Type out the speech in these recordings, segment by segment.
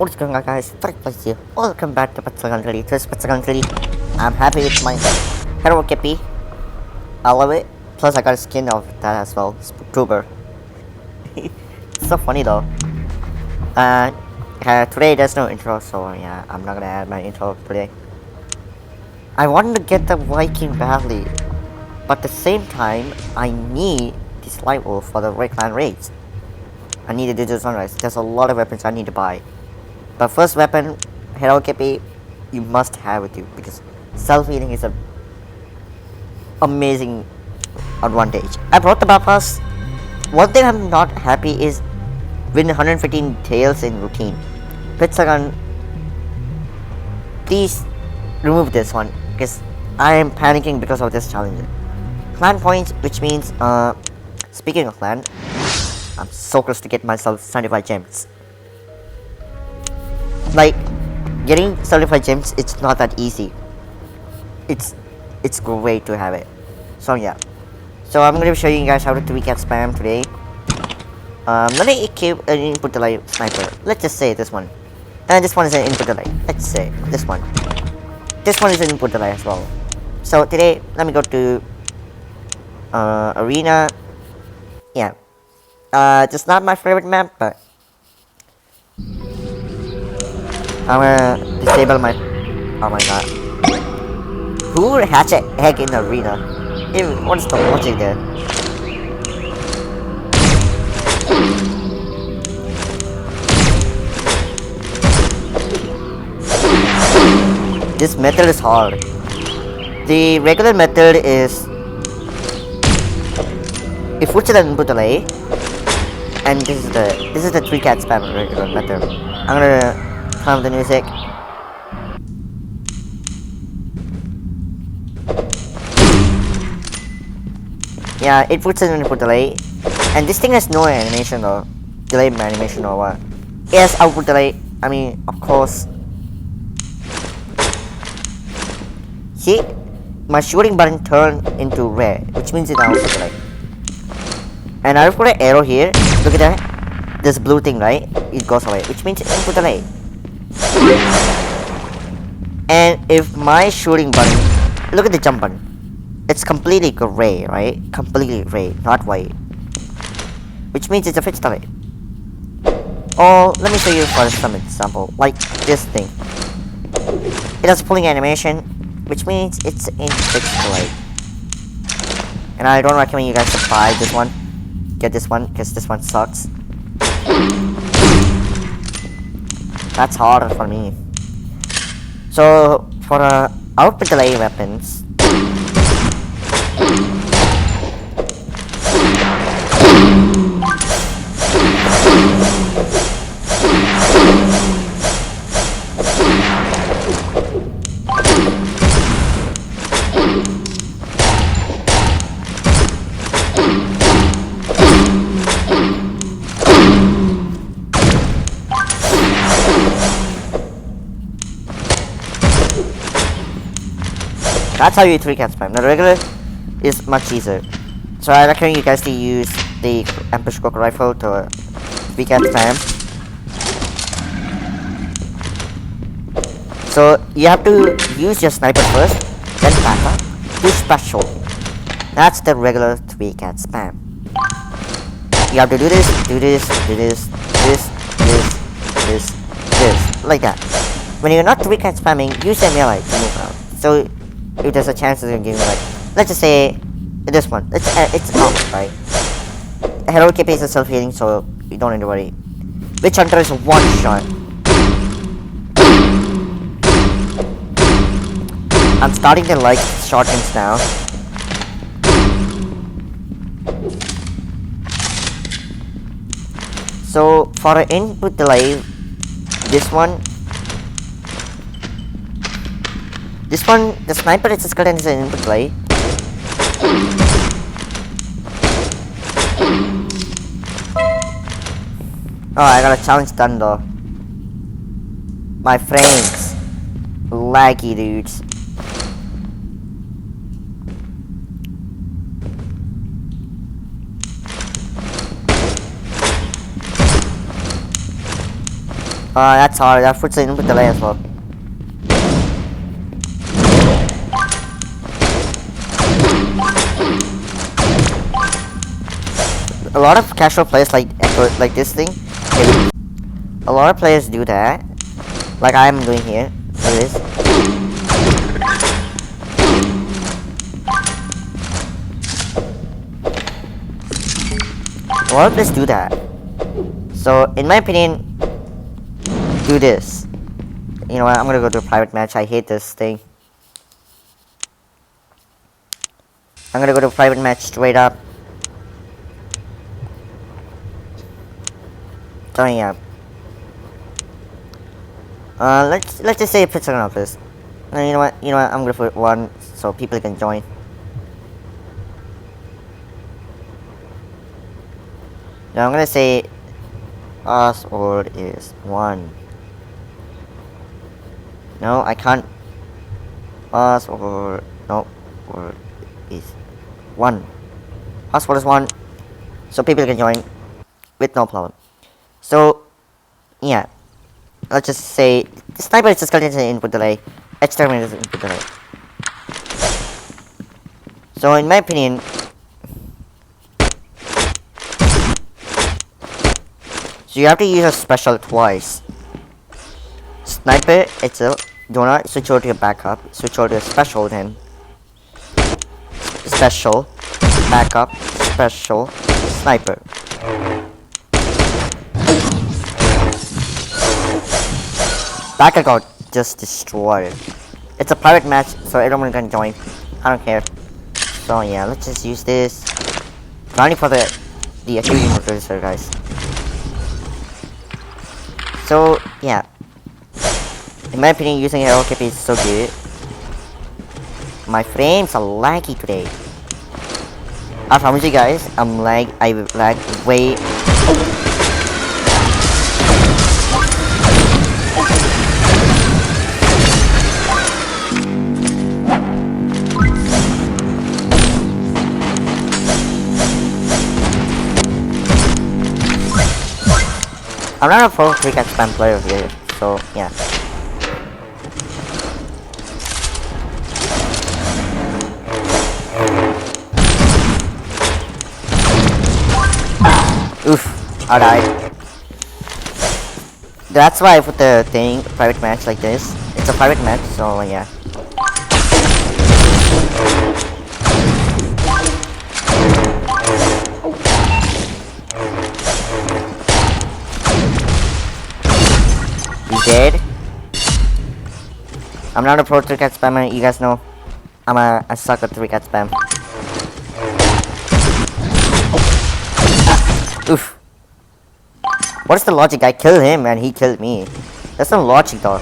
What's going on, guys? Plus here. Welcome back to Pixel Country. This is Pixel Country. I'm happy with my Hero Kippy. I love it. Plus, I got a skin of that as well. Spooktober. It's so funny though. Today there's no intro, so yeah, I'm not gonna add my intro today. I wanted to get the Viking badly, but at the same time, I need this light wolf for the Red Clan raids. I need to do the sunrise. There's a lot of weapons I need to buy. But first weapon, Hero Kippy, you must have with you because self-healing is a amazing advantage. I brought the bypass. One thing I'm not happy is win 115 tails in routine. Pitsagan, please remove this one because I am panicking because of this challenge. Clan points, which means speaking of clan, I'm so close to get myself 75 gems. Like, getting 75 gems, it's not that easy. It's great to have it. So yeah. So I'm gonna be showing you guys how to 3-cat spam today. Let me equip an input delay sniper. Let's just say this one. And this one is an input delay. Let's say this one. This one is an input delay as well. So today, let me go to arena. Yeah. It's not my favorite map, but I'm gonna disable my. Oh my god. Who would hatch a egg in the arena? Even, what is the logic there? This method is hard. The regular method is if puts it an input delay, and this is the 3-cat spam regular method. I'm gonna turn on the music. Yeah, it puts an input delay, and this thing has no animation or delay animation or what. Yes, output delay. I mean, of course. See, my shooting button turned into red, which means it's output delay. And I put an arrow here. Look at that. This blue thing, right? It goes away, which means it's input delay. And if my shooting button, look at the jump button. It's completely gray, right? Completely gray, not white. Which means it's a fixed delay. Or let me show you for some example, like this thing. It has pulling animation, which means it's in fixed delay. And I don't recommend you guys to buy this one. Get this one because this one sucks. That's harder for me. So for output delay weapons, that's how you 3-cat spam. The regular is much easier. So I recommend you guys to use the ambush cook rifle to 3-cat spam. So you have to use your sniper first, then back up, do special. That's the regular 3-cat spam. You have to do this, like that. When you're not 3-cat spamming, use your melee to move around. So if there's a chance it's gonna give you like, let's just say this one. It's off, right? Hero Kippy is a self-healing, so you don't need to worry. Witch Hunter is a one-shot. I'm starting to like shotguns now. So for an input delay, this one, the sniper is a skeleton is an input delay. Oh, I got a challenge done though. My frames, laggy dudes. That's hard. That puts an input delay as well. A lot of casual players like this thing. A lot of players do that, like I'm doing here. Look at this. A lot of players do that. So, in my opinion, do this. You know what? I'm gonna go to a private match. I hate this thing. I'm gonna go to a private match straight up. So yeah. Let's just say it's an office. You know what? I'm gonna put one so people can join. Now I'm gonna say password is 1. No, I can't. Password word is 1. Password is 1, so people can join with no problem. So yeah, let's just say the sniper is just getting an input delay. Exterminator is input delay. So in my opinion, so you have to use a special twice. Sniper itself, do not switch over to your backup, switch over to special then. Special, backup, special, sniper. Backup got just destroyed. It's a private match, so everyone can join. I don't care. So yeah, let's just use this. Running for the activity register, guys. So yeah, in my opinion, using Hero KP is so good. My frames are laggy today. I promise you guys, I lag way. I'm not a pro 3 catch spam player here, so yeah. Oof, I died. That's why I put the thing, private match like this. It's a private match, so yeah. He's dead. I'm not a pro 3 cat spammer, you guys know. I suck at 3 cat spam. Oof. What is the logic? I killed him and he killed me. That's no logic though.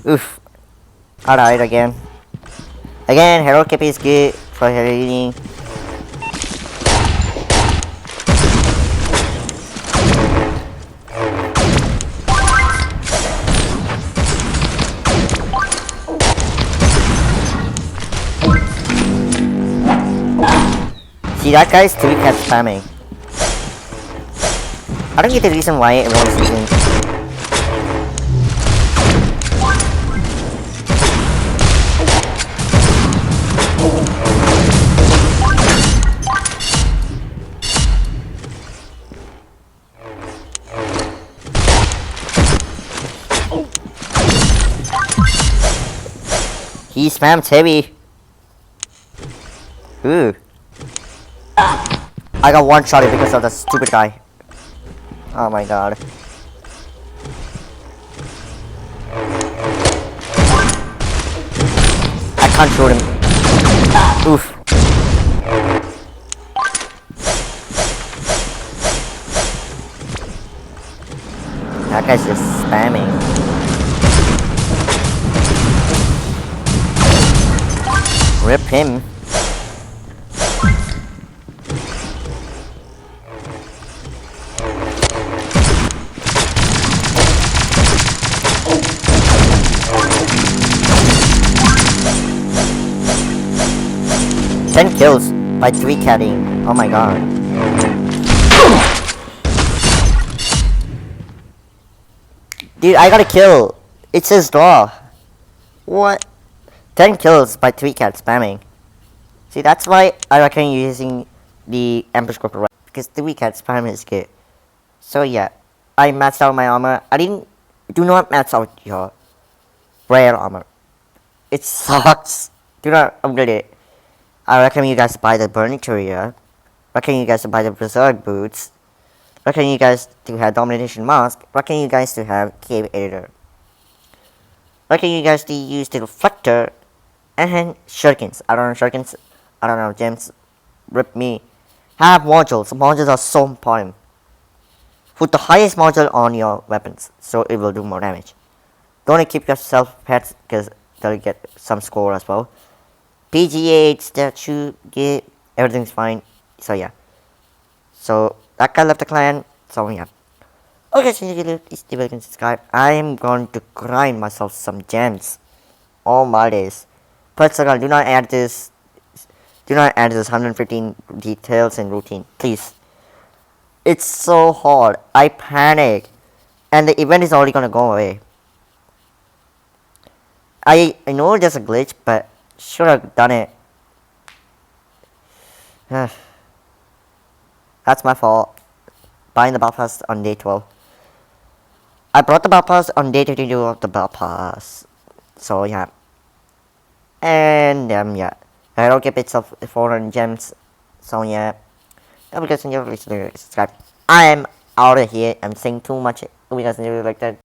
Oof. I died again. Again, Hero KP is good for healing. See, that guy's 3 cat spamming. I don't get the reason why everyone's using. He spams heavy. Ooh. I got one shot because of the stupid guy. Oh my god. I can't shoot him. Oof. That guy's just spamming. Rip him. 10 kills by 3 catting. Oh my god. Dude, I got a kill. It says draw. What? 10 kills by 3 cats spamming. See, that's why I recommend using the Emperor's Script right, because 3 cats spam is good. So yeah, I maxed out my armor. Do not max out your rare armor. It sucks. Do not upgrade it. I recommend you guys to buy the Burning Courier. Recommend you guys to buy the Berserk Boots. Recommend you guys to have Domination Mask. Recommend you guys to have Cave Editor. Recommend you guys to use the Reflector and Shurikens. I don't know Shurikens. I don't know gems. Rip me. Have modules. Modules are so important. Put the highest module on your weapons, so it will do more damage. Don't keep yourself pets because they'll get some score as well. PGA statue, get everything's fine. So yeah. So that guy left the clan. So yeah. Okay, so you please leave a like and subscribe. I am going to grind myself some gems. All my days. But so do not add this. Do not add this 115 details and routine, please. It's so hard. I panic, and the event is already gonna go away. I know there's a glitch, but should have done it. That's my fault. Buying the battle pass on day 12. I brought the battle pass on day 32 of the battle pass. So yeah. And yeah. I don't get bits of 400 gems. So yeah. Hope you guys enjoy. Please subscribe. I am out of here. I'm saying too much. Hope you guys enjoy like that.